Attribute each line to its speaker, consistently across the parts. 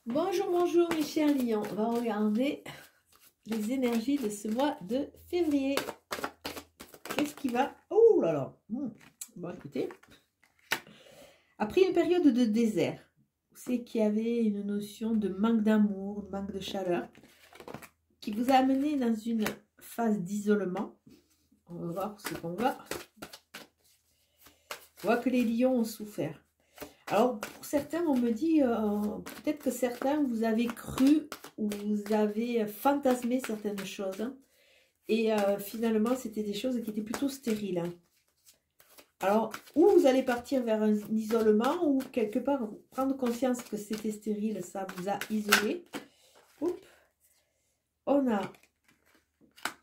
Speaker 1: Bonjour, bonjour mes chers lions. On va regarder les énergies de ce mois de février. Qu'est-ce qui va... Oh là là. Bon, écoutez. Après une période de désert, c'est qu'il y avait une notion de manque d'amour, de manque de chaleur, qui vous a amené dans une phase d'isolement. On va voir ce qu'on va. On voit que les lions ont souffert. Alors, pour certains, on me dit, peut-être que certains, vous avez cru ou vous avez fantasmé certaines choses. Hein, et finalement, c'était des choses qui étaient plutôt stériles. Hein. Alors, ou vous allez partir vers un isolement, ou quelque part, prendre conscience que c'était stérile, ça vous a isolé. Oups. On a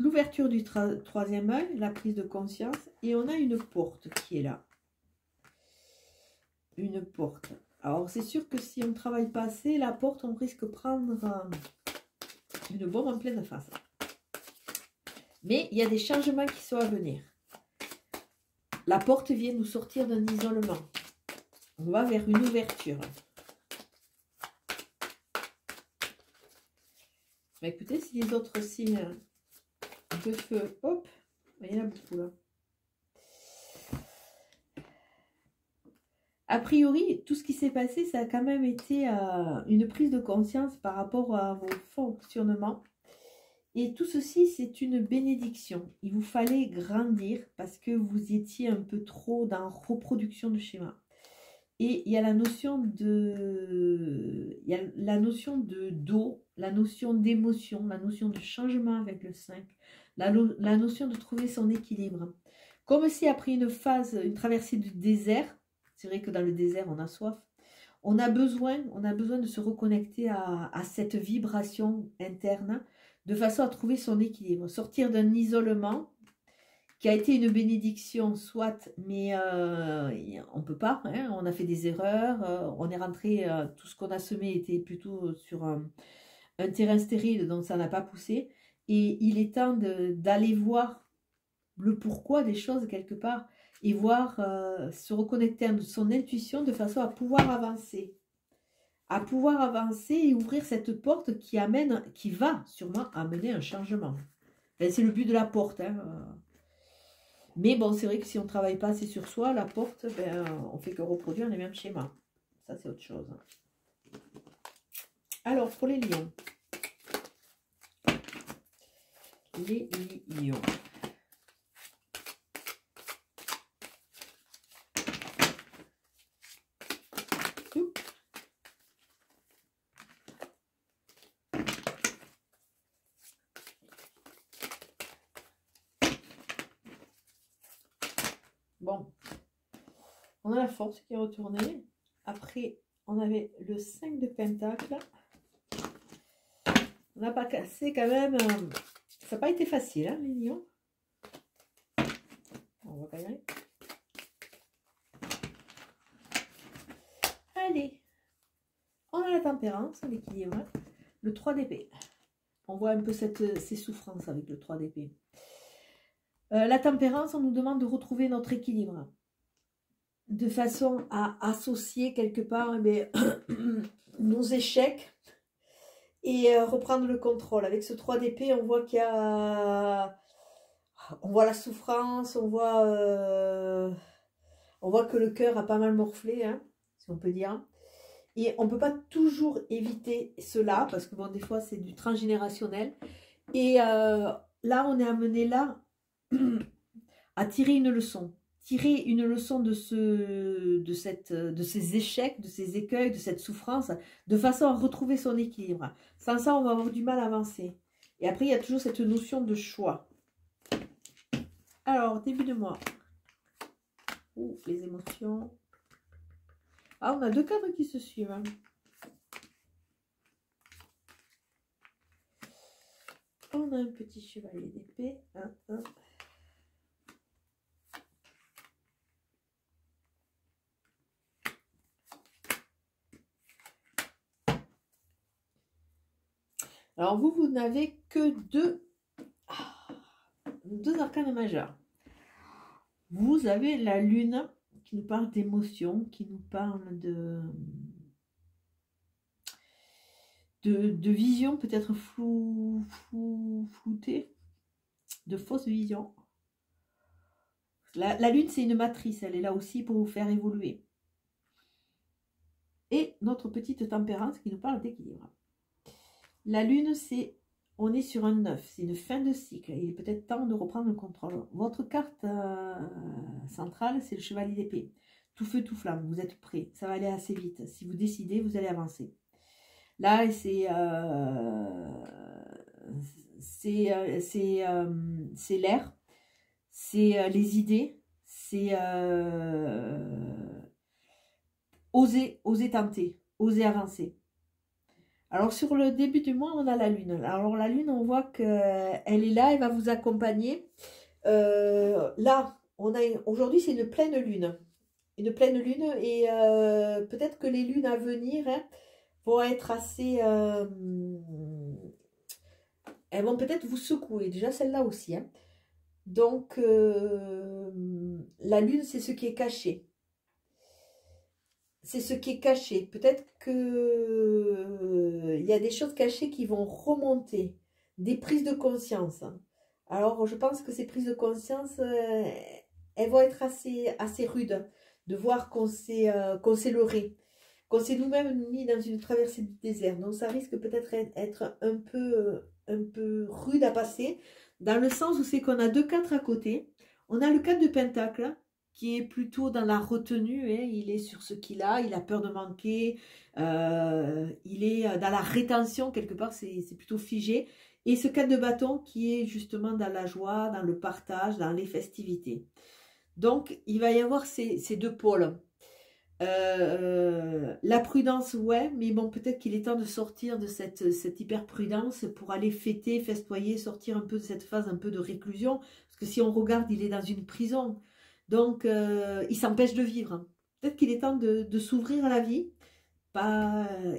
Speaker 1: l'ouverture du troisième œil, la prise de conscience, et on a une porte qui est là. Une porte. Alors, c'est sûr que si on ne travaille pas assez, la porte, on risque de prendre une bombe en pleine face. Mais il y a des changements qui sont à venir. La porte vient nous sortir d'un isolement. On va vers une ouverture. Bah, écoutez, si les autres signes de feu, hop, il y en a beaucoup là. A priori, tout ce qui s'est passé, ça a quand même été une prise de conscience par rapport à vos fonctionnements. Et tout ceci, c'est une bénédiction. Il vous fallait grandir parce que vous étiez un peu trop dans reproduction de schémas. Et il y a la notion de d'eau, la notion d'émotion, la notion de changement avec le 5, la notion de trouver son équilibre. Comme si après une traversée du désert, c'est vrai que dans le désert, on a soif, on a besoin de se reconnecter à cette vibration interne de façon à trouver son équilibre, sortir d'un isolement qui a été une bénédiction, soit, mais on ne peut pas, hein, on a fait des erreurs, on est rentré, tout ce qu'on a semé était plutôt sur un terrain stérile, donc ça n'a pas poussé, et il est temps d'aller voir le pourquoi des choses quelque part, et voir, se reconnecter à son intuition de façon à pouvoir avancer. Et ouvrir cette porte qui va sûrement amener un changement. Ben, c'est le but de la porte. Hein. Mais bon, c'est vrai que si on ne travaille pas assez sur soi, la porte, ben, on fait que reproduire les mêmes schémas. Ça, c'est autre chose. Alors, pour les lions. Les lions. Bon, on a la force qui est retournée. Après, on avait le 5 de Pentacle. On n'a pas cassé quand même. Ça n'a pas été facile, hein, les lions. On va pas y aller. Allez. On a la tempérance, l'équilibre. Le 3 d'épée. On voit un peu ces souffrances avec le 3 d'épée. La tempérance, on nous demande de retrouver notre équilibre. De façon à associer quelque part nos échecs et reprendre le contrôle. Avec ce 3 d'épée, on voit qu'il y a... On voit la souffrance, on voit que le cœur a pas mal morflé, hein, si on peut dire. Et on ne peut pas toujours éviter cela, parce que bon, des fois, c'est du transgénérationnel. Et là, on est amené là à tirer une leçon. Tirer une leçon de ces échecs, de ces écueils, de cette souffrance, de façon à retrouver son équilibre. Sans ça, on va avoir du mal à avancer. Et après, il y a toujours cette notion de choix. Alors, début de mois. Ouh, les émotions. Ah, on a deux cadres qui se suivent. Hein. On a un petit chevalier d'épée. Alors, vous n'avez que deux arcanes majeurs. Vous avez la lune qui nous parle d'émotion, qui nous parle de vision peut-être floutée, de fausses visions. La lune, c'est une matrice, elle est là aussi pour vous faire évoluer. Et notre petite tempérance qui nous parle d'équilibre. La lune, on est sur un 9, c'est une fin de cycle. Il est peut-être temps de reprendre le contrôle. Votre carte centrale, c'est le chevalier d'épée. Tout feu, tout flamme, vous êtes prêts. Ça va aller assez vite. Si vous décidez, vous allez avancer. Là, c'est l'air, c'est les idées, c'est oser tenter, oser avancer. Alors, sur le début du mois, on a la lune. Alors, la lune, on voit qu'elle est là, elle va vous accompagner. Là, aujourd'hui, c'est une pleine lune. Une pleine lune et peut-être que les lunes à venir vont être assez... elles vont peut-être vous secouer. Déjà, celle-là aussi. Hein. Donc, la lune, c'est ce qui est caché. C'est ce qui est caché. Peut-être que il y a des choses cachées qui vont remonter, des prises de conscience. Alors, je pense que ces prises de conscience, elles vont être assez rudes, de voir qu'on s'est leurré, qu'on s'est nous-mêmes mis dans une traversée du désert. Donc, ça risque peut-être être un peu rude à passer, dans le sens où c'est qu'on a 2 4 à côté. On a le 4 de Pentacle, qui est plutôt dans la retenue, hein, il est sur ce qu'il a, il a peur de manquer, il est dans la rétention, quelque part, c'est plutôt figé. Et ce 4 de bâton qui est justement dans la joie, dans le partage, dans les festivités. Donc, il va y avoir ces 2 pôles. La prudence, ouais, mais bon, peut-être qu'il est temps de sortir de cette hyper prudence pour aller fêter, festoyer, sortir un peu de cette phase un peu de réclusion. Parce que si on regarde, il est dans une prison. Donc, il s'empêche de vivre. Peut-être qu'il est temps de s'ouvrir à la vie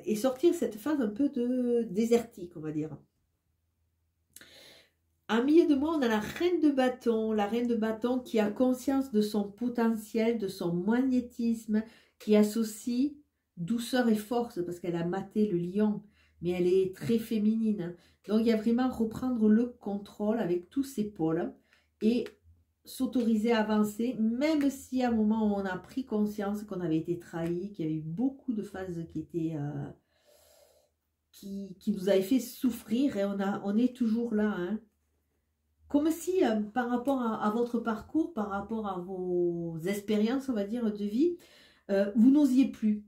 Speaker 1: et sortir cette phase un peu de désertique, on va dire. En milieu de mois, on a la reine de bâton qui a conscience de son potentiel, de son magnétisme, qui associe douceur et force, parce qu'elle a maté le lion, mais elle est très féminine. Donc, il y a vraiment reprendre le contrôle avec tous ses pôles et s'autoriser à avancer, même si à un moment où on a pris conscience qu'on avait été trahi, qu'il y avait eu beaucoup de phases qui étaient qui nous avaient fait souffrir, et on est toujours là, hein. Comme si par rapport à votre parcours, par rapport à vos expériences, on va dire, de vie, vous n'osiez plus.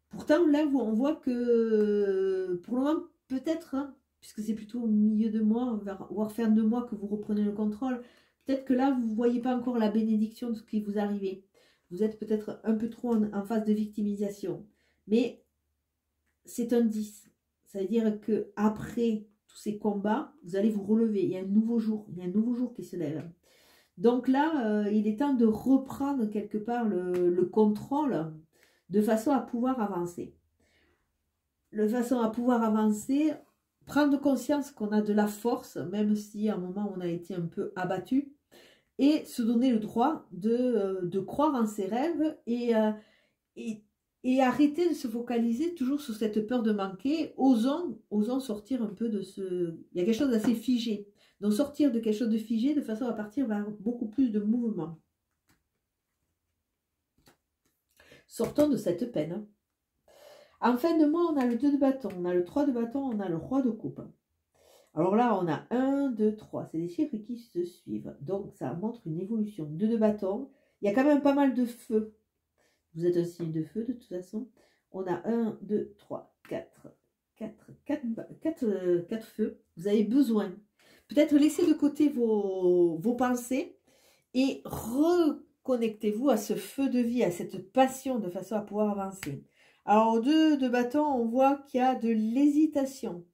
Speaker 1: Pourtant, là, on voit que pour le moment, peut-être, hein, puisque c'est plutôt au milieu de mois, voire fin de mois que vous reprenez le contrôle, peut-être que là, vous ne voyez pas encore la bénédiction de ce qui vous arrive. Vous êtes peut-être un peu trop en phase de victimisation. Mais c'est un 10. Ça veut dire qu'après tous ces combats, vous allez vous relever. Il y a un nouveau jour. Il y a un nouveau jour qui se lève. Donc là, il est temps de reprendre quelque part le contrôle de façon à pouvoir avancer. De façon à pouvoir avancer, prendre conscience qu'on a de la force, même si à un moment on a été un peu abattu, et se donner le droit de croire en ses rêves et arrêter de se focaliser toujours sur cette peur de manquer, osons sortir un peu de ce... Il y a quelque chose d'assez figé. Donc sortir de quelque chose de figé de façon à partir vers beaucoup plus de mouvement. Sortons de cette peine. En fin de mois, on a le 2 de bâton, on a le 3 de bâton, on a le roi de coupe. Alors là, on a 1, 2, 3. C'est des chiffres qui se suivent. Donc ça montre une évolution. 2 de bâton. Il y a quand même pas mal de feu. Vous êtes un signe de feu de toute façon. On a 1, 2, 3, 4 feux. Vous avez besoin. Peut-être laisser de côté vos pensées et reconnectez-vous à ce feu de vie, à cette passion de façon à pouvoir avancer. Alors, au 2 de bâton, on voit qu'il y a de l'hésitation.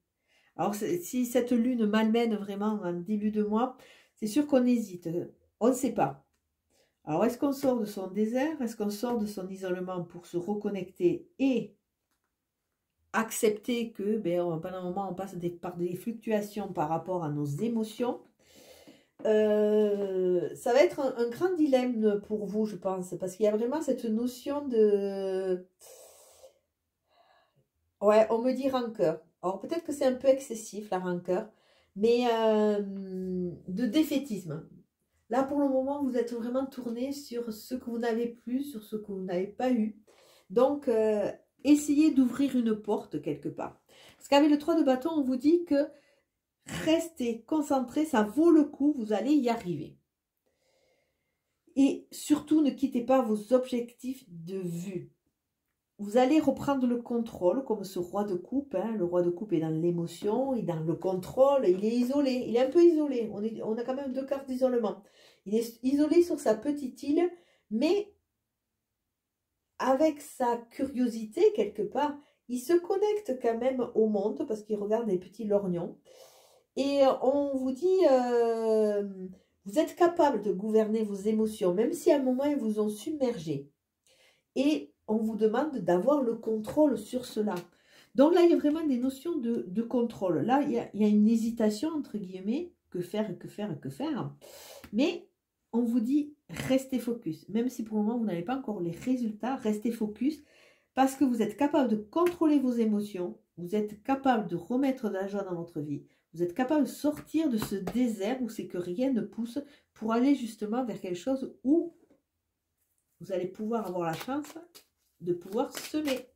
Speaker 1: Alors, si cette lune malmène vraiment en début de mois, c'est sûr qu'on hésite. On ne sait pas. Alors, est-ce qu'on sort de son désert? Est-ce qu'on sort de son isolement pour se reconnecter et accepter que pendant un moment, on passe par des fluctuations par rapport à nos émotions? Ça va être un grand dilemme pour vous, je pense, parce qu'il y a vraiment cette notion de... Ouais, on me dit rancœur. Alors peut-être que c'est un peu excessif, la rancœur, mais de défaitisme. Là, pour le moment, vous êtes vraiment tourné sur ce que vous n'avez plus, sur ce que vous n'avez pas eu. Donc, essayez d'ouvrir une porte quelque part. Parce qu'avec le 3 de bâton, on vous dit que restez concentré, ça vaut le coup, vous allez y arriver. Et surtout, ne quittez pas vos objectifs de vue. Vous allez reprendre le contrôle, comme ce roi de coupe. Hein. Le roi de coupe est dans l'émotion, il est dans le contrôle, il est isolé. Il est un peu isolé. On a quand même 2 cartes d'isolement. Il est isolé sur sa petite île, mais avec sa curiosité, quelque part, il se connecte quand même au monde, parce qu'il regarde les petits lorgnons. Et on vous dit, vous êtes capable de gouverner vos émotions, même si à un moment, ils vous ont submergé. Et on vous demande d'avoir le contrôle sur cela. Donc là, il y a vraiment des notions de contrôle. Là, il y a une hésitation, entre guillemets, que faire, que faire, que faire. Mais on vous dit, restez focus. Même si pour le moment, vous n'avez pas encore les résultats, restez focus. Parce que vous êtes capable de contrôler vos émotions. Vous êtes capable de remettre de la joie dans votre vie. Vous êtes capable de sortir de ce désert où c'est que rien ne pousse pour aller justement vers quelque chose où vous allez pouvoir avoir la chance de pouvoir semer.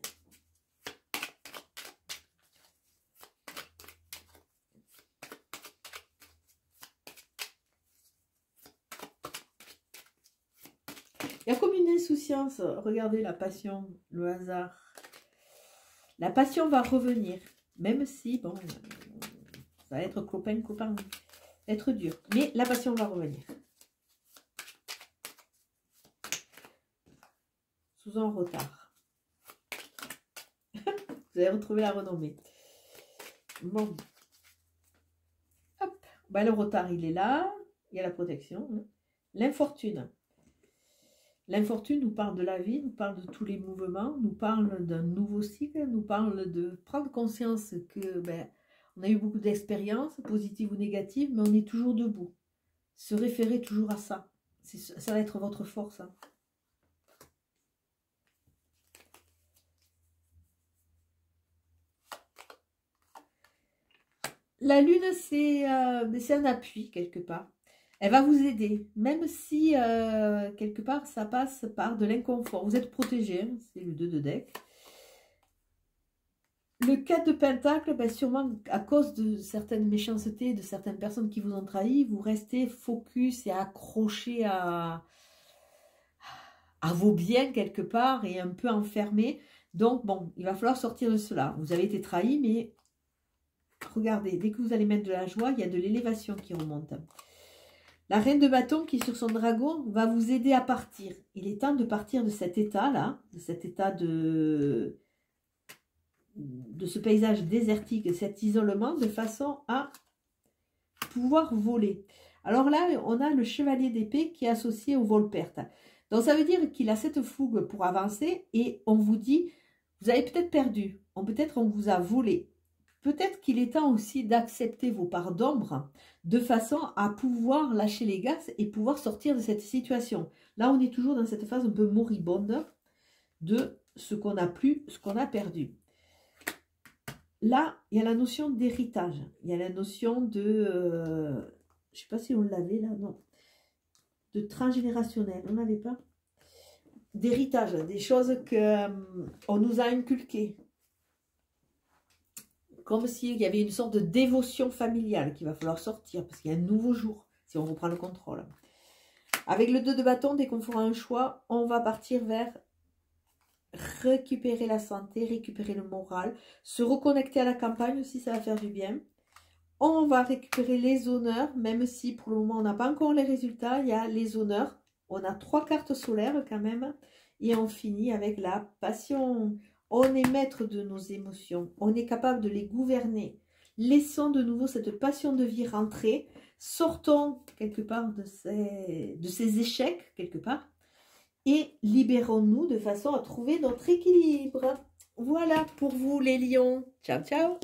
Speaker 1: Il y a comme une insouciance. Regardez la passion, le hasard. La passion va revenir. Même si, bon, ça va être copain, être dur. Mais la passion va revenir. Sous un retard. Vous allez retrouver la renommée. Bon. Hop. Ben, le retard, il est là. Il y a la protection. L'infortune. L'infortune nous parle de la vie, nous parle de tous les mouvements, nous parle d'un nouveau cycle, nous parle de prendre conscience que on a eu beaucoup d'expériences, positives ou négatives, mais on est toujours debout. Se référer toujours à ça. Ça va être votre force. Hein. La lune, c'est un appui quelque part. Elle va vous aider, même si quelque part ça passe par de l'inconfort. Vous êtes protégé, hein, c'est le 2 de deck. Le 4 de pentacle, sûrement à cause de certaines méchancetés, de certaines personnes qui vous ont trahi, vous restez focus et accroché à vos biens quelque part et un peu enfermé. Donc bon, il va falloir sortir de cela. Vous avez été trahi, mais regardez, dès que vous allez mettre de la joie, il y a de l'élévation qui remonte. La reine de bâton qui est sur son dragon va vous aider à partir. Il est temps de partir de cet état-là, de cet état de ce paysage désertique, de cet isolement, de façon à pouvoir voler. Alors là, on a le chevalier d'épée qui est associé au vol-perte. Donc ça veut dire qu'il a cette fougue pour avancer et on vous dit, vous avez peut-être perdu, peut-être on vous a volé. Peut-être qu'il est temps aussi d'accepter vos parts d'ombre de façon à pouvoir lâcher les gaz et pouvoir sortir de cette situation. Là, on est toujours dans cette phase un peu moribonde de ce qu'on a plus, ce qu'on a perdu. Là, il y a la notion d'héritage. Il y a la notion de... je ne sais pas si on l'avait là, non. De transgénérationnel, on n'avait pas. D'héritage, des choses qu'on nous a inculquées. Comme s'il y avait une sorte de dévotion familiale qu'il va falloir sortir, parce qu'il y a un nouveau jour, si on reprend le contrôle. Avec le 2 de bâton, dès qu'on fera un choix, on va partir vers récupérer la santé, récupérer le moral, se reconnecter à la campagne aussi, ça va faire du bien. On va récupérer les honneurs, même si pour le moment on n'a pas encore les résultats, il y a les honneurs. On a 3 cartes solaires quand même, et on finit avec la passion. On est maître de nos émotions, on est capable de les gouverner. Laissons de nouveau cette passion de vie rentrer, sortons quelque part de ces échecs, quelque part, et libérons-nous de façon à trouver notre équilibre. Voilà pour vous les lions. Ciao, ciao!